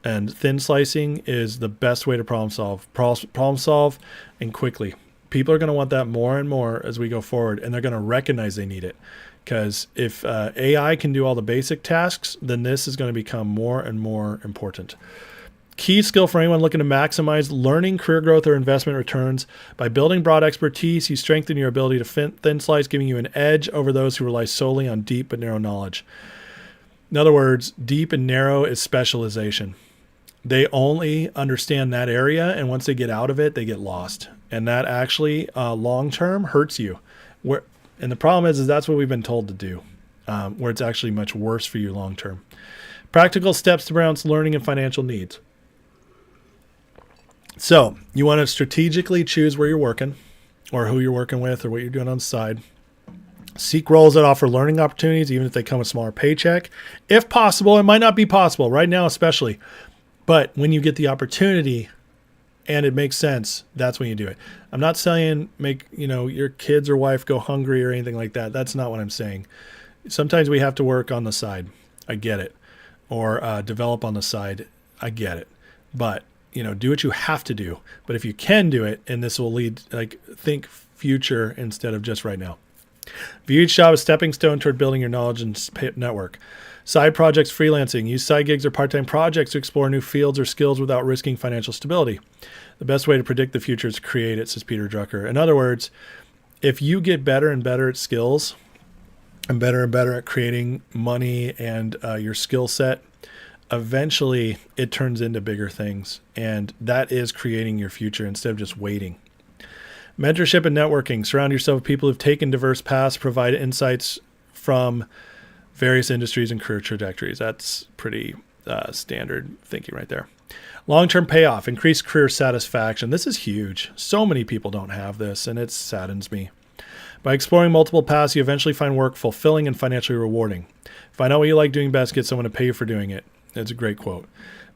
And thin slicing is the best way to problem solve and quickly. People are going to want that more and more as we go forward, and they're going to recognize they need it. Because if AI can do all the basic tasks, then this is going to become more and more important. Key skill for anyone looking to maximize learning, career growth, or investment returns. By building broad expertise, you strengthen your ability to thin slice, giving you an edge over those who rely solely on deep but narrow knowledge. In other words, deep and narrow is specialization. They only understand that area, and once they get out of it, they get lost. And that actually, long-term, hurts you. And the problem is that's what we've been told to do, where it's actually much worse for you long-term. Practical steps to balance learning and financial needs. So you want to strategically choose where you're working or who you're working with or what you're doing on the side. Seek roles that offer learning opportunities, even if they come with a smaller paycheck. If possible, it might not be possible right now especially. But when you get the opportunity and it makes sense, that's when you do it. I'm not saying make your kids or wife go hungry or anything like that. That's not what I'm saying. Sometimes we have to work on the side. I get it. Or develop on the side. I get it. But, do what you have to do. But if you can do it, and this will lead, think future instead of just right now. View each job as a stepping stone toward building your knowledge and network. Side projects, freelancing. Use side gigs or part-time projects to explore new fields or skills without risking financial stability. The best way to predict the future is to create it, says Peter Drucker. In other words, if you get better and better at skills and better at creating money and your skill set, eventually it turns into bigger things. And that is creating your future instead of just waiting. Mentorship and networking. Surround yourself with people who've taken diverse paths, provide insights from various industries and career trajectories. That's pretty standard thinking right there. Long-term payoff, increased career satisfaction. This is huge. So many people don't have this, and it saddens me. By exploring multiple paths, you eventually find work fulfilling and financially rewarding. Find out what you like doing best, get someone to pay you for doing it. That's a great quote.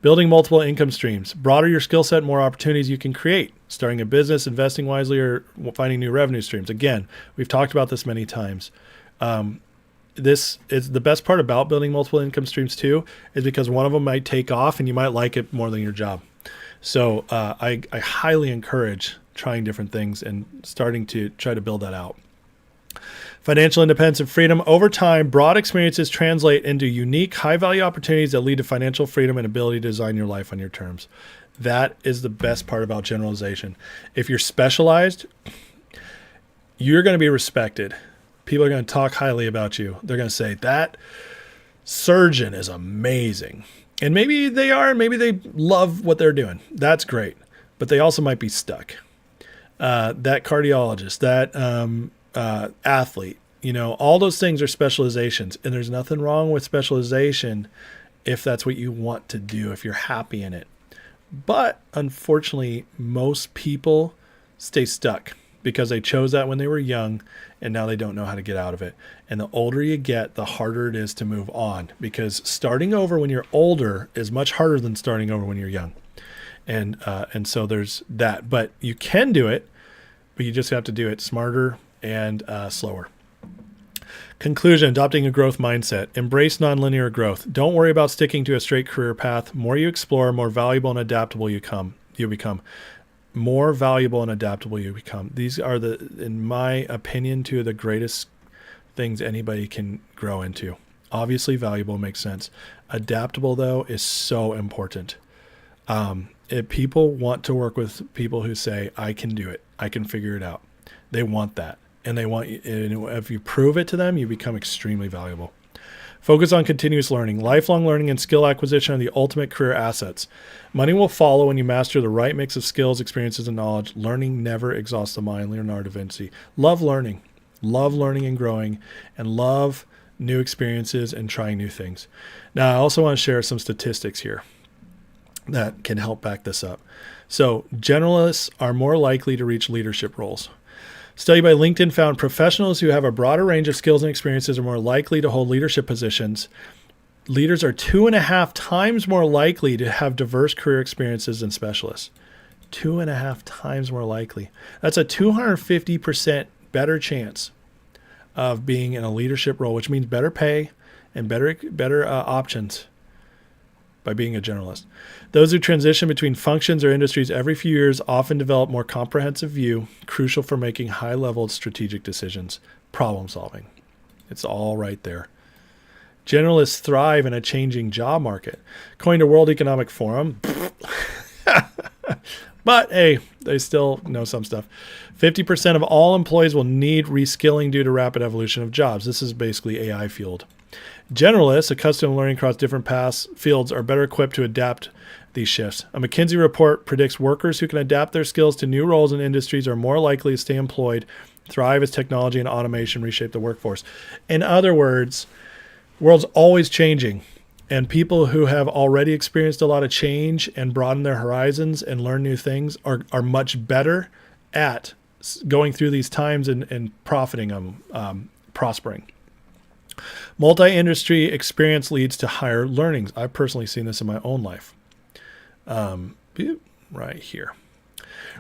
Building multiple income streams. Broader your skill set, more opportunities you can create. Starting a business, investing wisely, or finding new revenue streams. Again, we've talked about this many times. This is the best part about building multiple income streams too, is because one of them might take off and you might like it more than your job. So I highly encourage trying different things and starting to try to build that out. Financial independence and freedom. Over time, broad experiences translate into unique, high-value opportunities that lead to financial freedom and ability to design your life on your terms. That is the best part about generalization. If you're specialized, you're going to be respected. People are going to talk highly about you. They're going to say, that surgeon is amazing. And maybe they are, maybe they love what they're doing. That's great. but they also might be stuck. That cardiologist, that athlete, all those things are specializations, and there's nothing wrong with specialization if that's what you want to do, if you're happy in it. But unfortunately, most people stay stuck because they chose that when they were young, and now they don't know how to get out of it. And the older you get, the harder it is to move on, because starting over when you're older is much harder than starting over when you're young. And so there's that. But you can do it, but you just have to do it smarter and slower. Conclusion: adopting a growth mindset. Embrace nonlinear growth. Don't worry about sticking to a straight career path. More you explore, more valuable and adaptable you become. More valuable and adaptable you become. These are in my opinion, two of the greatest things anybody can grow into. Obviously, valuable makes sense. Adaptable, though, is so important. If people want to work with people who say, I can do it, I can figure it out. They want that. And they want you, and if you prove it to them, you become extremely valuable. Focus on continuous learning. Lifelong learning and skill acquisition are the ultimate career assets. Money will follow when you master the right mix of skills, experiences, and knowledge. Learning never exhausts the mind. Leonardo da Vinci. Love learning and growing, and love new experiences and trying new things. Now, I also want to share some statistics here that can help back this up. So, generalists are more likely to reach leadership roles. Study by LinkedIn found professionals who have a broader range of skills and experiences are more likely to hold leadership positions. Leaders are 2.5 times more likely to have diverse career experiences than specialists. 2.5 times more likely. That's a 250% better chance of being in a leadership role, which means better pay and better options by being a generalist. Those who transition between functions or industries every few years often develop more comprehensive view, crucial for making high-level strategic decisions, problem solving. It's all right there. Generalists thrive in a changing job market. According to World Economic Forum, but hey, they still know some stuff. 50% of all employees will need reskilling due to rapid evolution of jobs. This is basically AI fueled. Generalists, accustomed to learning across different fields, are better equipped to adapt these shifts. A McKinsey report predicts workers who can adapt their skills to new roles and industries are more likely to stay employed, thrive as technology and automation reshape the workforce. In other words, the world's always changing, and people who have already experienced a lot of change and broaden their horizons and learn new things are much better at going through these times and profiting them, prospering. Multi-industry experience leads to higher learnings. I've personally seen this in my own life. Right here.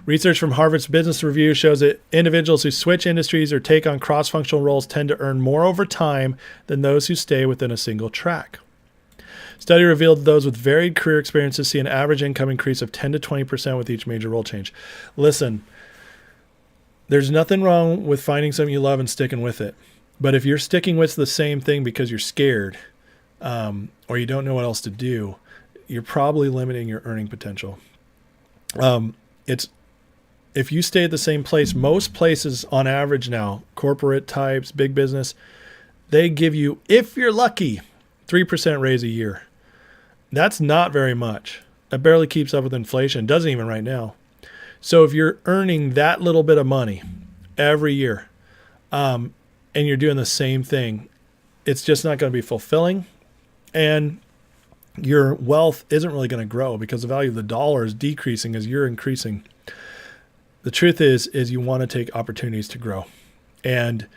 Research from Harvard's Business Review shows that individuals who switch industries or take on cross-functional roles tend to earn more over time than those who stay within a single track. Study revealed that those with varied career experiences see an average income increase of 10 to 20% with each major role change. Listen, there's nothing wrong with finding something you love and sticking with it. But if you're sticking with the same thing because you're scared or you don't know what else to do, you're probably limiting your earning potential. If you stay at the same place, most places on average now, corporate types, big business, they give you, if you're lucky, 3% raise a year. That's not very much. That barely keeps up with inflation. Doesn't even right now. So if you're earning that little bit of money every year, and you're doing the same thing, it's just not going to be fulfilling. And your wealth isn't really going to grow because the value of the dollar is decreasing as you're increasing. The truth is you want to take opportunities to grow. And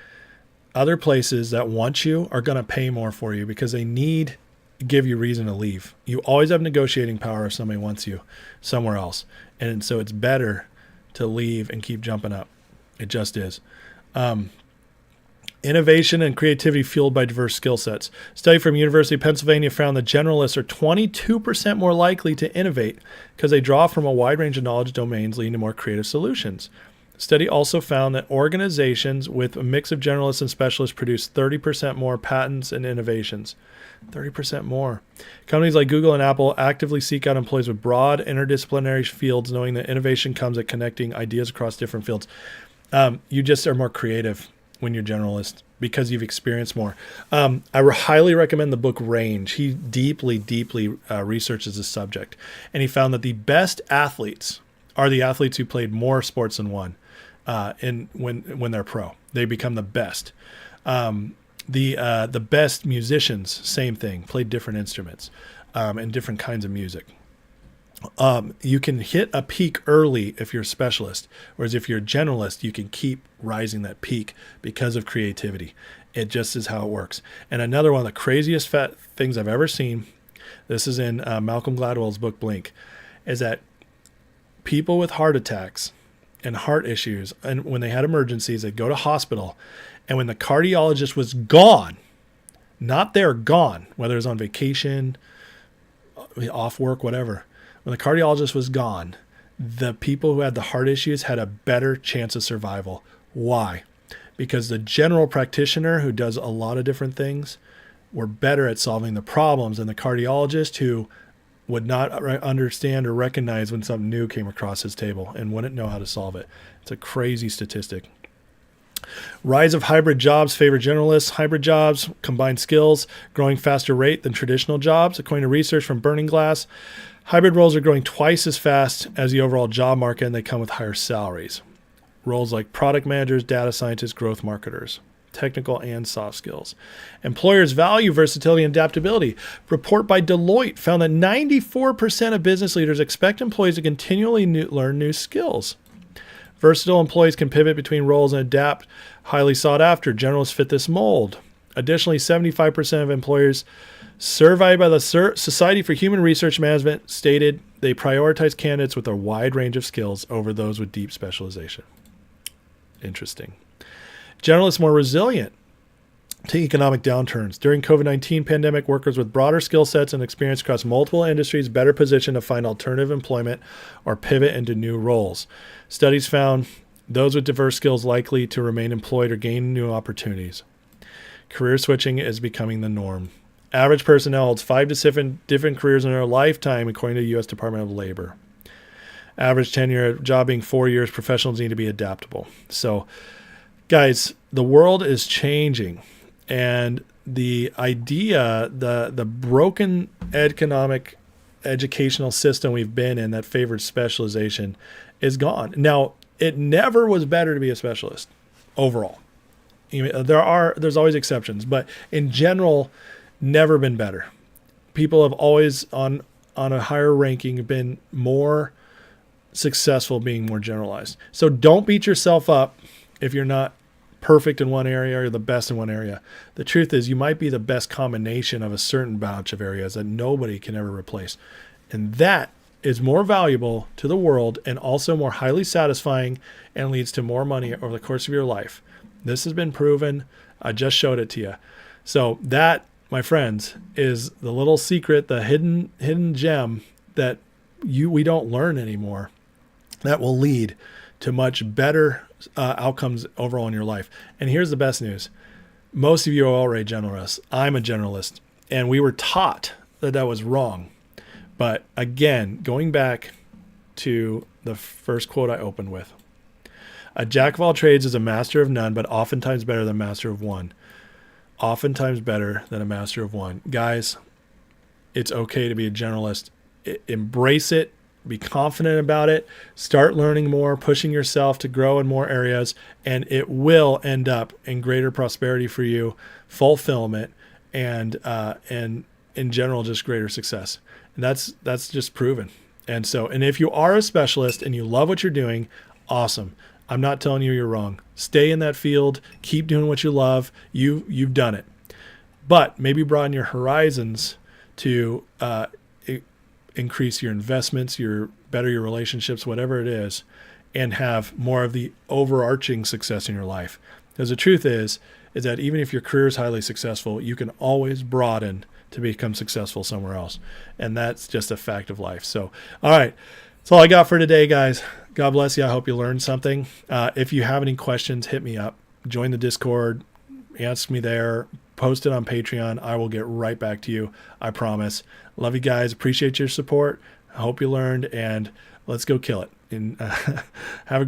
other places that want you are going to pay more for you because they need to give you reason to leave. You always have negotiating power if somebody wants you somewhere else. And so it's better to leave and keep jumping up. It just is. Innovation and creativity fueled by diverse skill sets. A study from University of Pennsylvania found that generalists are 22% more likely to innovate because they draw from a wide range of knowledge domains leading to more creative solutions. The study also found that organizations with a mix of generalists and specialists produce 30% more patents and innovations. 30% more. Companies like Google and Apple actively seek out employees with broad interdisciplinary fields, knowing that innovation comes at connecting ideas across different fields. You just are more creative when you're generalist because you've experienced more. I highly recommend the book Range. He deeply researches this subject, and he found that the best athletes are the athletes who played more sports than one. When they're pro, they become the best. The best musicians, same thing, played different instruments and different kinds of music. You can hit a peak early if you're a specialist, whereas if you're a generalist, you can keep rising that peak because of creativity. It just is how it works. And another one of the craziest things I've ever seen, this is in Malcolm Gladwell's book Blink, is that people with heart attacks and heart issues, and when they had emergencies, they'd go to hospital, and when the cardiologist was gone, not there, gone, whether it was on vacation, off work, whatever, when the cardiologist was gone, the people who had the heart issues had a better chance of survival. Why? Because the general practitioner, who does a lot of different things, were better at solving the problems than the cardiologist, who would not understand or recognize when something new came across his table and wouldn't know how to solve it. It's a crazy statistic. Rise of hybrid jobs favor generalists. Hybrid jobs combine skills, growing faster rate than traditional jobs. According to research from Burning Glass, hybrid roles are growing twice as fast as the overall job market, and they come with higher salaries. Roles like product managers, data scientists, growth marketers, technical and soft skills. Employers value versatility and adaptability. Report by Deloitte found that 94% of business leaders expect employees to continually learn new skills. Versatile employees can pivot between roles and adapt. Highly sought after. Generalists fit this mold. Additionally, 75% of employers surveyed by the Society for Human Research Management stated they prioritize candidates with a wide range of skills over those with deep specialization. Interesting. Generalists more resilient to economic downturns. During COVID-19 pandemic, workers with broader skill sets and experience across multiple industries better positioned to find alternative employment or pivot into new roles. Studies found those with diverse skills likely to remain employed or gain new opportunities. Career switching is becoming the norm. Average personnel holds 5 to 7 different careers in their lifetime, according to the U.S. Department of Labor. Average tenure, job being 4 years, professionals need to be adaptable. So, guys, the world is changing, and the idea, the broken economic educational system we've been in that favored specialization is gone. Now, it never was better to be a specialist overall. There's always exceptions, but in general, never been better. People have always on a higher ranking been more successful being more generalized. So don't beat yourself up if you're not perfect in one area or the best in one area. The truth is you might be the best combination of a certain batch of areas that nobody can ever replace. And that is more valuable to the world and also more highly satisfying and leads to more money over the course of your life. This has been proven. I just showed it to you. So that, my friends, is the little secret, the hidden gem that we don't learn anymore, that will lead to much better outcomes overall in your life. And here's the best news. Most of you are already generalists. I'm a generalist. And we were taught that that was wrong. But again, going back to the first quote I opened with, a jack of all trades is a master of none, but oftentimes better than a master of one. Oftentimes better than a master of one. Guys, it's okay to be a generalist. Embrace it. Be confident about it. Start learning more, pushing yourself to grow in more areas, and it will end up in greater prosperity for you, fulfillment, and in general, just greater success. And that's just proven. And if you are a specialist and you love what you're doing, awesome. I'm not telling you you're wrong. Stay in that field. Keep doing what you love. You've done it. But maybe broaden your horizons to increase your investments, better your relationships, whatever it is, and have more of the overarching success in your life. Because the truth is that even if your career is highly successful, you can always broaden to become successful somewhere else. And that's just a fact of life. So, all right. That's all I got for today, guys. God bless you. I hope you learned something. If you have any questions, hit me up. Join the Discord. Ask me there. Post it on Patreon. I will get right back to you. I promise. Love you guys. Appreciate your support. I hope you learned, and let's go kill it. And have a great